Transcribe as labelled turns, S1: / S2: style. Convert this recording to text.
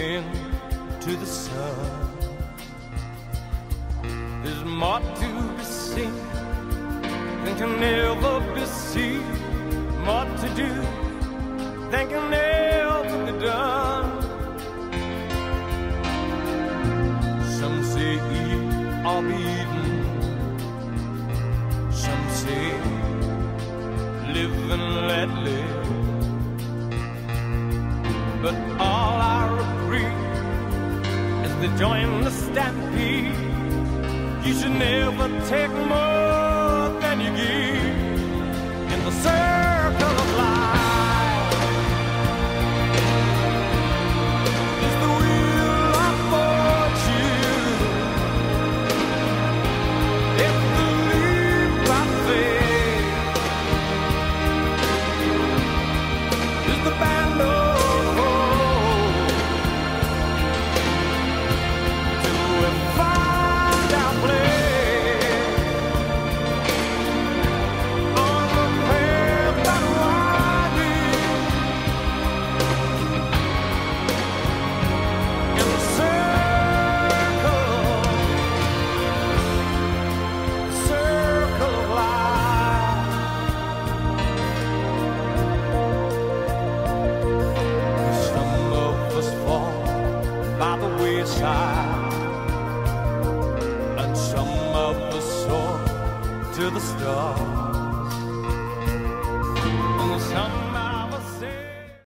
S1: moving to the sun. There's more to be seen than can ever be seen, more to do than can ever be done. Some say eat or be eaten, some say live and let live. But all I agree is to join the stampede. You should never take more than you give in the circle of life. It's the wheel of fortune. If the leap by faith is the band of by the wayside, and some of us soar to the stars.